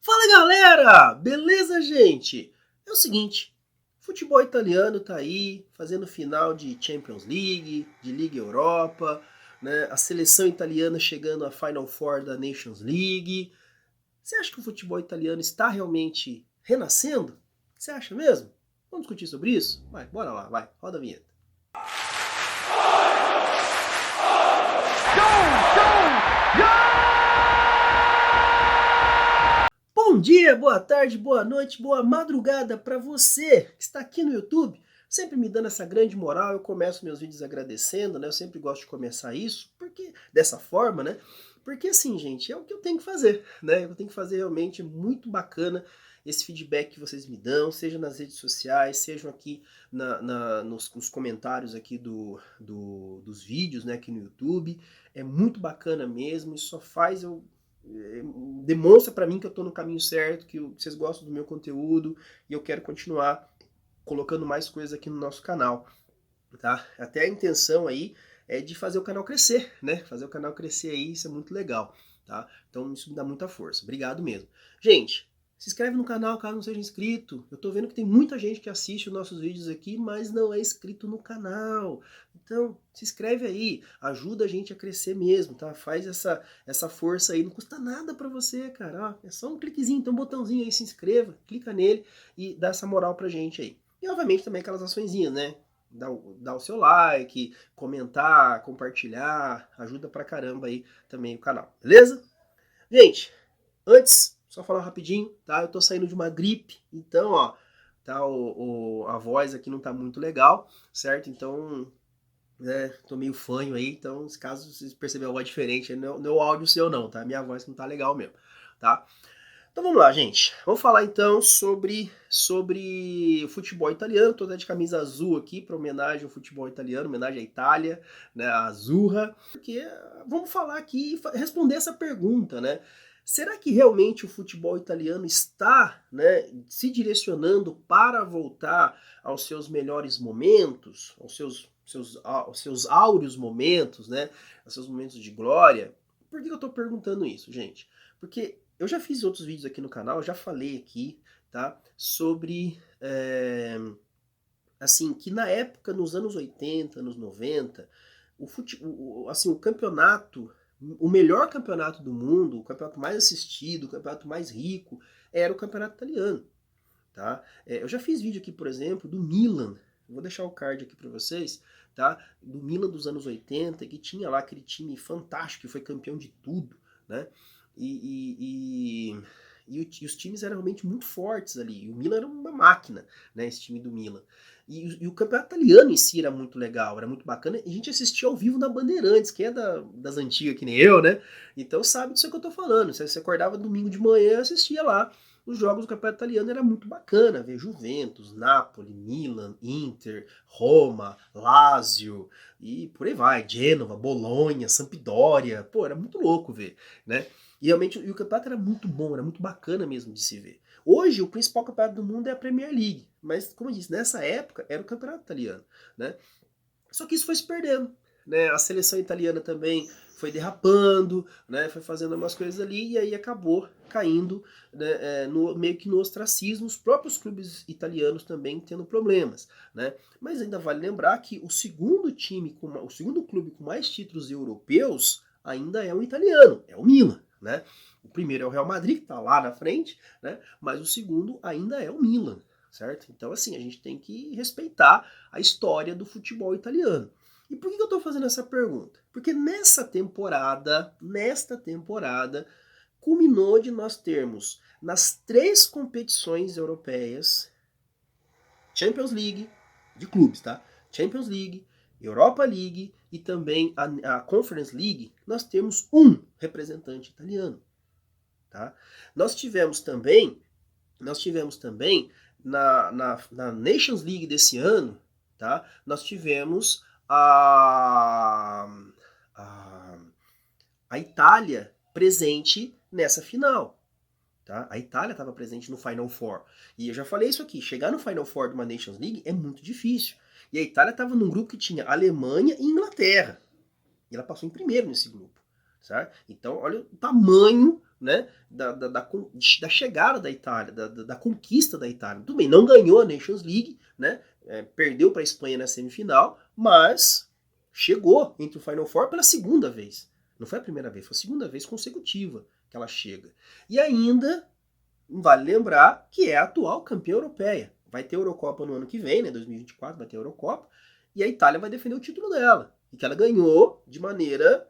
Fala galera, beleza gente? É o seguinte, futebol italiano tá aí, fazendo final de Champions League, de Liga Europa, né? A seleção italiana chegando à Final Four da Nations League. Você acha que o futebol italiano está realmente renascendo? Você acha mesmo? Vamos discutir sobre isso? Vai, bora lá, vai, roda a vinheta. Bom dia, boa tarde, boa noite, boa madrugada para você que está aqui no YouTube, sempre me dando essa grande moral. Eu começo meus vídeos agradecendo, né? Eu sempre gosto de começar isso, porque dessa forma, né? Porque assim, gente, é o que eu tenho que fazer, né? Eu tenho que fazer realmente muito bacana esse feedback que vocês me dão, seja nas redes sociais, sejam aqui nos comentários aqui dos vídeos, né? Aqui no YouTube. É muito bacana mesmo, isso só faz eu demonstra para mim que eu estou no caminho certo, que vocês gostam do meu conteúdo e eu quero continuar colocando mais coisas aqui no nosso canal, tá? Até a intenção aí é de fazer o canal crescer, né? Fazer o canal crescer aí, isso é muito legal, tá? Então isso me dá muita força. Obrigado mesmo. Gente, se inscreve no canal caso não seja inscrito. Eu tô vendo que tem muita gente que assiste os nossos vídeos aqui, mas não é inscrito no canal. Então, se inscreve aí, ajuda a gente a crescer mesmo, tá? Faz essa força aí, não custa nada pra você, cara. Ó, é só um cliquezinho, tem um botãozinho aí, se inscreva, clica nele e dá essa moral pra gente aí. E obviamente também aquelas açõezinhas, né? Dar o seu like, comentar, compartilhar, ajuda pra caramba aí também o canal, beleza? Gente, antes, só falar rapidinho, tá? Eu tô saindo de uma gripe, então, ó, tá, a voz aqui não tá muito legal, certo? Então, né, tô meio fanho aí, então, se caso vocês perceberem algo diferente, não é o áudio seu não, tá? Minha voz não tá legal mesmo, tá? Então vamos lá, gente. Vamos falar então sobre o futebol italiano. Tô até de camisa azul aqui para homenagem ao futebol italiano, homenagem à Itália, né, a Azzurra. Porque vamos falar aqui e responder essa pergunta, né? Será que realmente o futebol italiano está, né, se direcionando para voltar aos seus melhores momentos, aos seus áureos momentos, né, aos seus momentos de glória? Por que eu estou perguntando isso, gente? Porque eu já fiz outros vídeos aqui no canal, já falei aqui, tá? Sobre, assim, que na época, nos anos 80, anos 90, assim, o campeonato, o melhor campeonato do mundo, o campeonato mais assistido, o campeonato mais rico, era o campeonato italiano, tá? Eu já fiz vídeo aqui, por exemplo, do Milan, vou deixar o card aqui para vocês, tá? Do Milan dos anos 80, que tinha lá aquele time fantástico, que foi campeão de tudo, né? E os times eram realmente muito fortes ali. E o Milan era uma máquina, né? Esse time do Milan. E o campeonato italiano em si era muito legal, era muito bacana. E a gente assistia ao vivo na Bandeirantes, que é das antigas, que nem eu, né? Então sabe disso que eu tô falando. Você acordava domingo de manhã e assistia lá os jogos do campeonato italiano. Era muito bacana ver Juventus, Napoli, Milan, Inter, Roma, Lazio e por aí vai. Gênova, Bolonha, Sampdoria. Pô, era muito louco ver, né? E realmente o campeonato era muito bom, era muito bacana mesmo de se ver. Hoje, o principal campeonato do mundo é a Premier League. Mas, como eu disse, nessa época era o campeonato italiano, né? Só que isso foi se perdendo, né? A seleção italiana também foi derrapando, né? Foi fazendo umas coisas ali e aí acabou caindo, né, meio que no ostracismo, os próprios clubes italianos também tendo problemas, né? Mas ainda vale lembrar que o segundo clube com mais títulos europeus ainda é o italiano, é o Milan, né? O primeiro é o Real Madrid, que está lá na frente, né? Mas o segundo ainda é o Milan, certo? Então, assim, a gente tem que respeitar a história do futebol italiano. E por que eu estou fazendo essa pergunta? Porque nesta temporada, culminou de nós termos nas 3 competições europeias, Champions League, de clubes, tá? Champions League, Europa League e também a Conference League, nós temos um representante italiano, tá? Nós tivemos também na Nations League desse ano, tá? Nós tivemos a, a Itália presente nessa final. Tá? A Itália estava presente no Final Four. E eu já falei isso aqui, chegar no Final Four de uma Nations League é muito difícil. E a Itália estava num grupo que tinha Alemanha e Inglaterra. E ela passou em primeiro nesse grupo. Certo? Então, olha o tamanho, né, da chegada da Itália, da conquista da Itália. Tudo bem, não ganhou a Nations League, né, perdeu para a Espanha na semifinal, mas chegou entre o Final Four pela segunda vez. Não foi a primeira vez, foi a segunda vez consecutiva que ela chega. E ainda, vale lembrar que é a atual campeã europeia. Vai ter Eurocopa no ano que vem, né, 2024 vai ter Eurocopa, e a Itália vai defender o título dela. E que ela ganhou de maneira,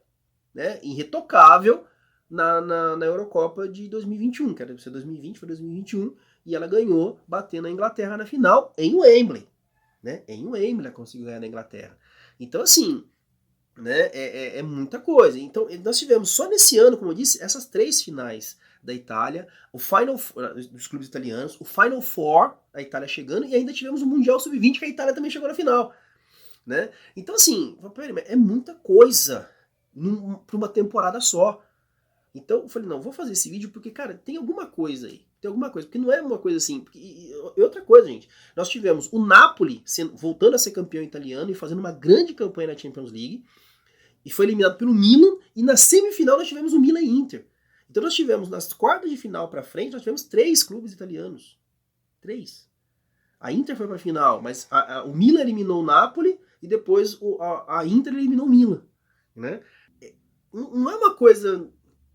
né, irretocável na Eurocopa de 2021, que era ser 2020, foi 2021, e ela ganhou batendo a Inglaterra na final em Wembley. Né? Em Wembley ela conseguiu ganhar na Inglaterra. Então, assim, né, é muita coisa. Então, nós tivemos só nesse ano, como eu disse, essas 3 finais da Itália, o Final dos clubes italianos, o Final Four, a Itália chegando, e ainda tivemos o Mundial Sub-20, que a Itália também chegou na final. Né? Então, assim, é muita coisa para uma temporada só. Então eu falei, não, vou fazer esse vídeo porque, cara, tem alguma coisa aí. Tem alguma coisa, porque não é uma coisa assim. E outra coisa, gente, nós tivemos o Napoli voltando a ser campeão italiano e fazendo uma grande campanha na Champions League, e foi eliminado pelo Milan, e na semifinal nós tivemos o Milan e Inter. Então nós tivemos, nas quartas de final pra frente, nós tivemos 3 clubes italianos. 3. A Inter foi pra final, mas o Milan eliminou o Napoli, e depois a Inter eliminou o Milan. Né? Não é uma coisa...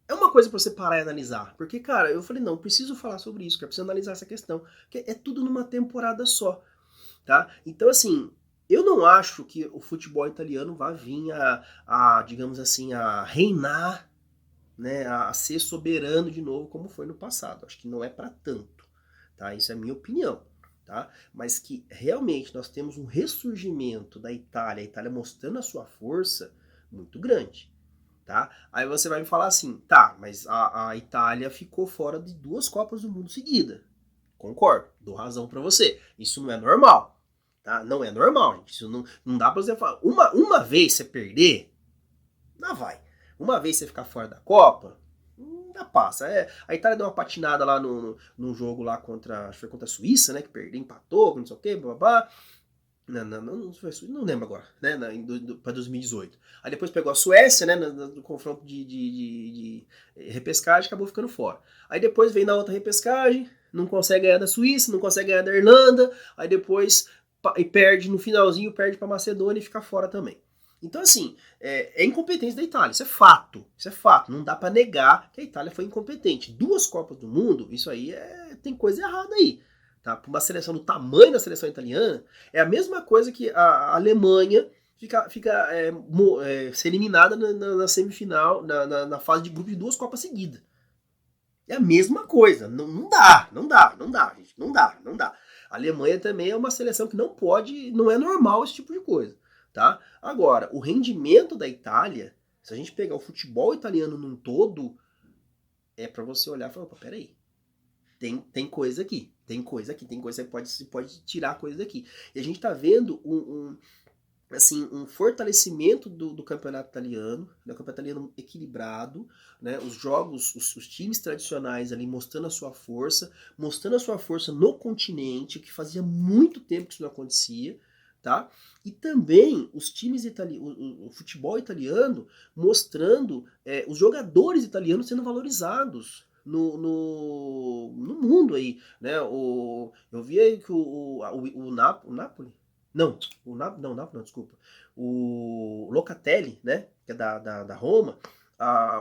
É uma coisa pra você parar e analisar. Porque, cara, eu falei, não, preciso falar sobre isso, cara, preciso analisar essa questão. Porque é tudo numa temporada só, tá? Então, assim, eu não acho que o futebol italiano vá vir digamos assim, a reinar, né, a ser soberano de novo, como foi no passado. Acho que não é pra tanto, tá? Isso é a minha opinião, tá? Mas que realmente nós temos um ressurgimento da Itália, a Itália mostrando a sua força muito grande. Tá? Aí você vai me falar assim, tá, mas a Itália ficou fora de 2 Copas do Mundo seguida. Concordo, dou razão pra você. Isso não é normal, tá? Não é normal, gente. Isso não dá pra você falar. Uma vez você perder, não vai. Uma vez você ficar fora da Copa, ainda passa. A Itália deu uma patinada lá no jogo lá contra, acho que foi contra a Suíça, né, que perdeu, empatou, não sei o que, blá. Não lembro agora, né? Para 2018. Aí depois pegou a Suécia, né? No confronto de repescagem, acabou ficando fora. Aí depois vem na outra repescagem, não consegue ganhar da Suíça, não consegue ganhar da Irlanda, aí depois perde no finalzinho, perde para Macedônia e fica fora também. Então, assim, é incompetência da Itália, isso é fato. Isso é fato. Não dá para negar que a Itália foi incompetente. 2 Copas do Mundo, isso aí tem coisa errada aí. Tá? Para uma seleção do tamanho da seleção italiana, é a mesma coisa que a Alemanha ser eliminada na semifinal, na fase de grupo de 2 Copas seguidas. É a mesma coisa. Não dá, gente. Não dá. A Alemanha também é uma seleção que não é normal esse tipo de coisa. Tá? Agora, o rendimento da Itália, se a gente pegar o futebol italiano num todo, é para você olhar e falar, opa, peraí. Tem coisa aqui, tem coisa que você pode tirar coisa daqui. E a gente tá vendo um fortalecimento do campeonato italiano, né, o campeonato italiano equilibrado, né, os jogos, os times tradicionais ali mostrando a sua força no continente, que fazia muito tempo que isso não acontecia, tá? E também os times italianos, o futebol italiano mostrando os jogadores italianos sendo valorizados no mundo aí, né? Eu vi aí que o Napoli, Napoli não, desculpa. O Locatelli, né? Que é da Roma,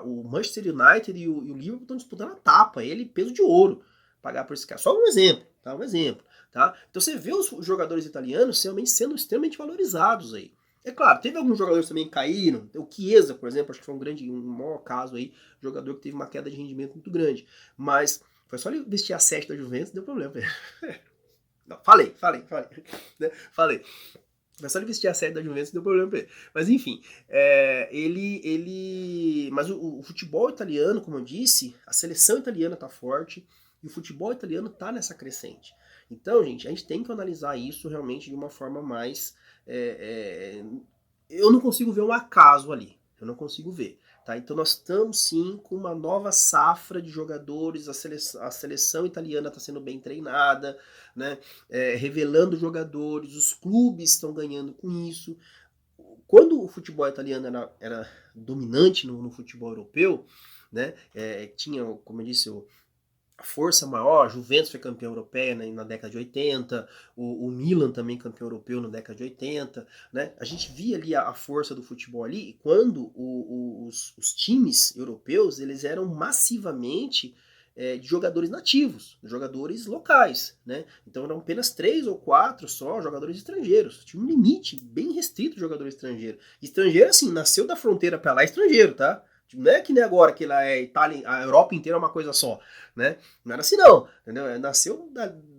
o Manchester United e o Liverpool estão disputando a tapa, ele peso de ouro, pagar por esse cara. Só um exemplo, tá? Um exemplo, tá? Então você vê os jogadores italianos realmente sendo extremamente valorizados aí. É claro, teve alguns jogadores também que caíram. O Chiesa, por exemplo, acho que foi um maior caso aí, jogador que teve uma queda de rendimento muito grande. Mas foi só ele vestir a 7 da Juventus, deu problema. Não, falei. Né? Falei. Foi só ele vestir a 7 da Juventus, deu problema pra ele. Mas enfim, mas o futebol italiano, como eu disse, a seleção italiana tá forte e o futebol italiano tá nessa crescente. Então, gente, a gente tem que analisar isso realmente de uma forma mais... eu não consigo ver um acaso ali. Eu não consigo ver. Tá? Então nós estamos sim com uma nova safra de jogadores, a seleção italiana está sendo bem treinada, né? Revelando jogadores, os clubes estão ganhando com isso. Quando o futebol italiano era dominante no futebol europeu, né? Tinha, como eu disse, a força maior. A Juventus foi campeã europeia, né, na década de 80, o Milan também campeão europeu na década de 80, né? A gente via ali a força do futebol ali, e quando os times europeus, eles eram massivamente de jogadores nativos, jogadores locais, né? Então eram apenas 3 ou 4 só jogadores estrangeiros. Tinha um limite bem restrito de jogador estrangeiro. Estrangeiro, assim, nasceu da fronteira pra lá, estrangeiro, tá? Não é que nem agora que lá é Itália, a Europa inteira é uma coisa só, né? Não era assim não, entendeu? Nasceu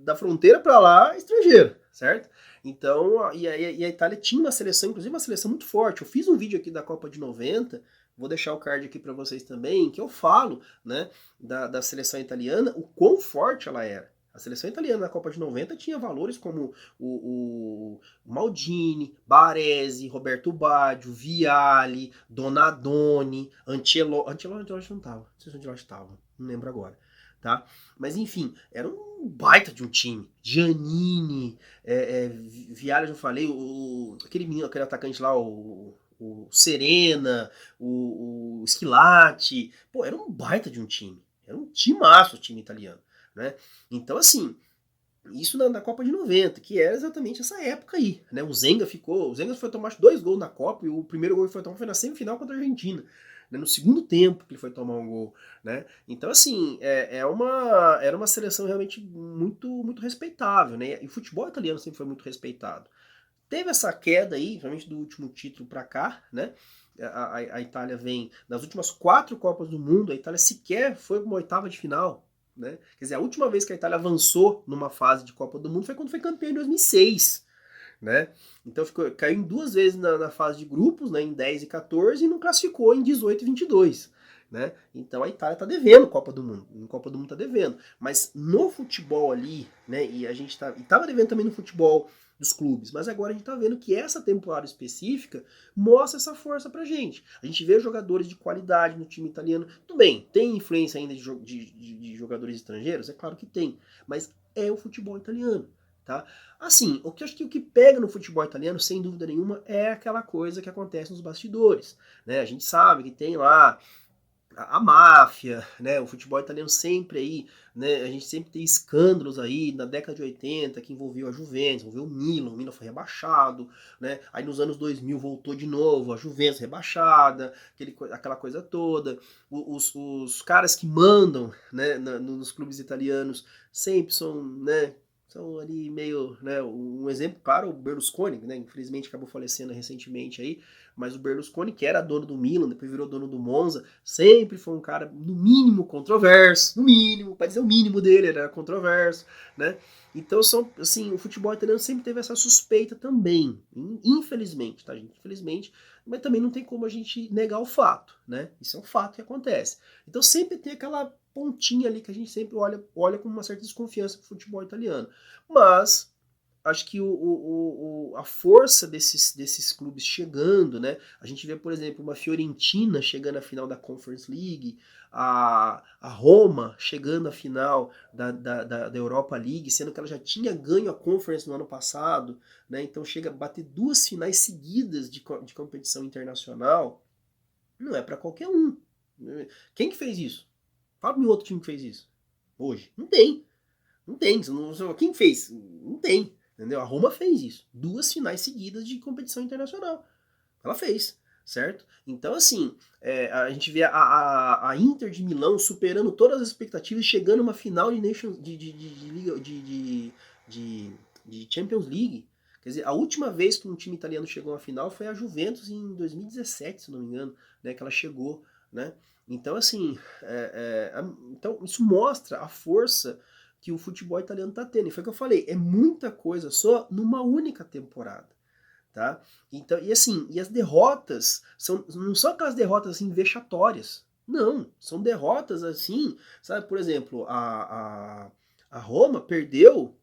da fronteira pra lá, estrangeiro, certo? Então, e a Itália tinha uma seleção, inclusive uma seleção muito forte. Eu fiz um vídeo aqui da Copa de 90, vou deixar o card aqui para vocês também, que eu falo, né, da seleção italiana, o quão forte ela era. A seleção italiana na Copa de 90 tinha valores como o Maldini, Baresi, Roberto Baggio, Vialli, Donadoni, Ancelotti não tava, não sei se o Ancelotti estava, não lembro agora, tá? Mas enfim, era um baita de um time. Giannini, Vialli, eu já falei, aquele menino, aquele atacante lá, o Serena, o Schillaci, pô, era um baita de um time. Era um timaço o time italiano, né? Então, assim, isso na Copa de 90, que era exatamente essa época aí, né? O Zenga foi tomar 2 gols na Copa, e o primeiro gol que foi tomar foi na semifinal contra a Argentina, né? No segundo tempo que ele foi tomar um gol, né? Então, assim, era uma seleção realmente muito, muito respeitável, né? E o futebol italiano sempre foi muito respeitado. Teve essa queda aí, principalmente do último título para cá, né? A Itália vem nas últimas 4 Copas do Mundo, a Itália sequer foi para uma oitava de final, né? Quer dizer, a última vez que a Itália avançou numa fase de Copa do Mundo foi quando foi campeã em 2006, né? Então caiu em 2 vezes na fase de grupos, né? Em 10 e 14, e não classificou em 18 e 22. Né? Então a Itália está devendo Copa do Mundo, em Copa do Mundo está devendo, mas no futebol ali, né? E a gente estava devendo também no futebol dos clubes, mas agora a gente está vendo que essa temporada específica mostra essa força pra gente. A gente vê jogadores de qualidade no time italiano. Tudo bem, tem influência ainda de jogadores estrangeiros? É claro que tem, mas é o futebol italiano. Tá? Assim, o que eu acho que o que pega no futebol italiano, sem dúvida nenhuma, é aquela coisa que acontece nos bastidores. Né? A gente sabe que tem lá a máfia, né? O futebol italiano sempre aí, né? A gente sempre tem escândalos aí na década de 80 que envolveu a Juventus, envolveu o Milan foi rebaixado, né? Aí nos anos 2000 voltou de novo, a Juventus rebaixada, aquela coisa toda. Os caras que mandam, né, nos clubes italianos sempre são, né, são ali meio, né, um exemplo, claro, o Berlusconi, né, infelizmente acabou falecendo recentemente aí, mas o Berlusconi, que era dono do Milan, depois virou dono do Monza, sempre foi um cara, no mínimo, controverso, no mínimo, para dizer o mínimo dele, era controverso, né? Então, assim, o futebol italiano sempre teve essa suspeita também, infelizmente, tá, gente? Infelizmente, mas também não tem como a gente negar o fato, né? Isso é um fato que acontece. Então sempre tem aquela pontinha ali que a gente sempre olha com uma certa desconfiança pro futebol italiano. Mas acho que a força desses clubes chegando, né? A gente vê, por exemplo, uma Fiorentina chegando à final da Conference League, a Roma chegando à final da Europa League, sendo que ela já tinha ganho a Conference no ano passado, né? Então chega a bater 2 finais seguidas de competição internacional. Não é para qualquer um. Quem que fez isso? Fala-me outro time que fez isso. Hoje. Não tem. Não tem. Quem fez? Não tem. Entendeu? A Roma fez isso. 2 finais seguidas de competição internacional. Ela fez, certo? Então, assim, a gente vê a Inter de Milão superando todas as expectativas e chegando a uma final de Champions League. Quer dizer, a última vez que um time italiano chegou a uma final foi a Juventus em 2017, se não me engano, né, que ela chegou, né? Então, assim, então isso mostra a força que o futebol italiano está tendo. E foi o que eu falei, é muita coisa só numa única temporada, tá? Então, e assim, e as derrotas não são aquelas derrotas assim vexatórias. Não, são derrotas assim, sabe? Por exemplo, a Roma perdeu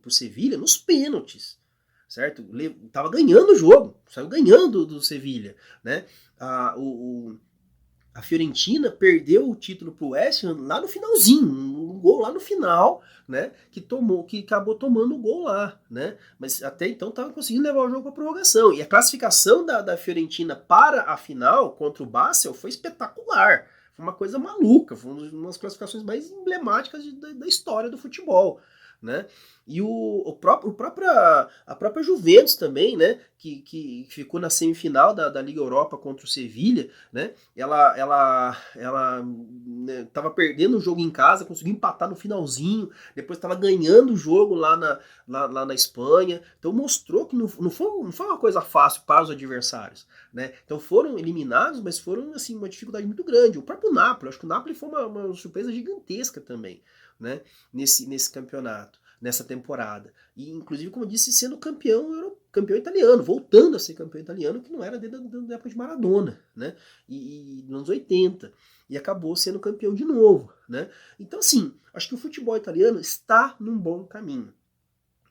pro Sevilha nos pênaltis, certo? Tava ganhando o jogo, saiu ganhando do Sevilha, né? A Fiorentina perdeu o título pro West Ham lá no finalzinho, um gol lá no final, né, que acabou tomando o gol lá, né, mas até então estava conseguindo levar o jogo para prorrogação, e a classificação da Fiorentina para a final contra o Basel foi espetacular, foi uma coisa maluca, foi uma das classificações mais emblemáticas da história do futebol, né? E a própria Juventus também, né? Que ficou na semifinal da Liga Europa contra o Sevilha, né? Ela né, tava perdendo o jogo em casa, conseguiu empatar no finalzinho, depois estava ganhando o jogo lá na Espanha. Então mostrou que não foi uma coisa fácil para os adversários, né? Então foram eliminados, mas foram assim uma dificuldade muito grande. O próprio Napoli, acho que o Napoli foi uma surpresa gigantesca também, né? Nesse campeonato, nessa temporada. E, inclusive, como eu disse, sendo campeão italiano, voltando a ser campeão italiano, que não era desde a época de Maradona, né? E nos anos 80. E acabou sendo campeão de novo, né? Então, assim, acho que o futebol italiano está num bom caminho.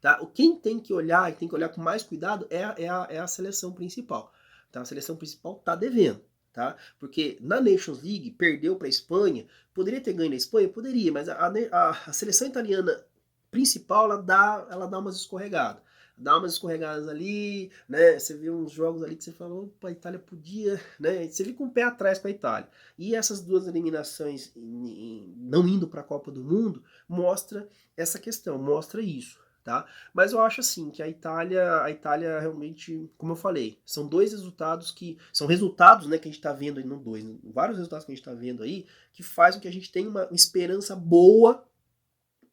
Tá? Quem tem que olhar, e tem que olhar com mais cuidado, é a seleção principal. Tá? A seleção principal está devendo. Tá? Porque na Nations League perdeu para a Espanha, poderia ter ganho na Espanha? Poderia, mas a seleção italiana principal ela dá umas escorregadas. Dá umas escorregadas ali, né? Você vê uns jogos ali que você fala, opa, a Itália podia, né? Você fica um pé atrás com a Itália. E essas duas eliminações não indo para a Copa do Mundo mostra essa questão, mostra isso. Tá? Mas eu acho assim que a Itália realmente, como eu falei, são dois resultados são resultados, né, que a gente está vendo aí, não dois, vários resultados que a gente está vendo aí, que faz com que a gente tenha uma esperança boa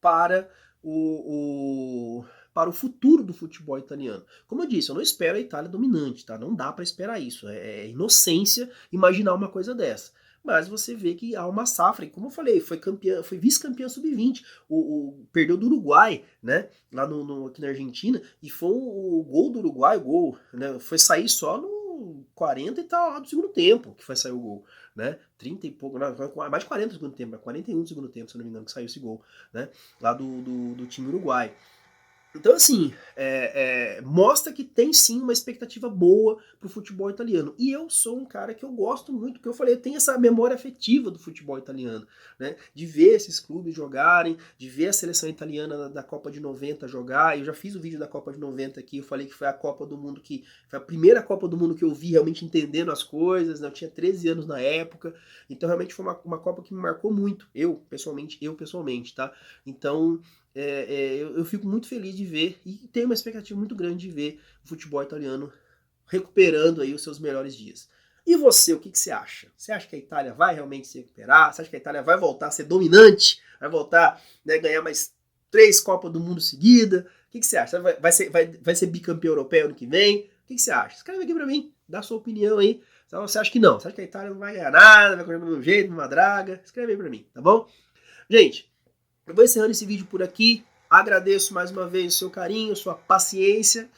para para o futuro do futebol italiano. Como eu disse, eu não espero a Itália dominante, tá? Não dá para esperar isso, é inocência imaginar uma coisa dessa. Mas você vê que há uma safra, e como eu falei, foi vice-campeã sub-20, perdeu do Uruguai, né, lá aqui na Argentina, e foi o gol do Uruguai, né, foi sair só no 40 e tal do segundo tempo, que foi sair o gol, né, 30 e pouco, não, mais de 40 do segundo tempo, 41 do segundo tempo, se não me engano, que saiu esse gol, né, lá do time uruguai. Então, assim, mostra que tem sim uma expectativa boa pro futebol italiano. E eu sou um cara que eu gosto muito, porque eu falei, eu tenho essa memória afetiva do futebol italiano, né? De ver esses clubes jogarem, de ver a seleção italiana da Copa de 90 jogar. Eu já fiz o vídeo da Copa de 90 aqui, eu falei que foi a Copa do Mundo foi a primeira Copa do Mundo que eu vi realmente entendendo as coisas, né? Eu tinha 13 anos na época, então realmente foi uma Copa que me marcou muito, eu pessoalmente, tá? Então, eu fico muito feliz de ver e tenho uma expectativa muito grande de ver o futebol italiano recuperando aí os seus melhores dias. E você, o que você acha? Você acha que a Itália vai realmente se recuperar? Você acha que a Itália vai voltar a ser dominante? Vai voltar, né, ganhar mais 3 Copas do Mundo seguida? O que você acha? Vai ser bicampeão europeu ano que vem? O que você acha? Escreve aqui pra mim, dá a sua opinião aí. Então, você acha que não? Você acha que a Itália não vai ganhar nada, vai correr do mesmo jeito, numa draga? Escreve aí pra mim, tá bom? Gente, eu vou encerrando esse vídeo por aqui. Agradeço mais uma vez o seu carinho, sua paciência,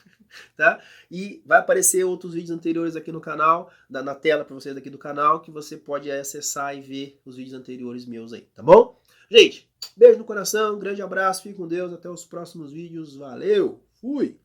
tá? E vai aparecer outros vídeos anteriores aqui no canal, na tela para vocês aqui do canal, que você pode acessar e ver os vídeos anteriores meus aí, tá bom? Gente, beijo no coração, grande abraço, fique com Deus, até os próximos vídeos, valeu, fui!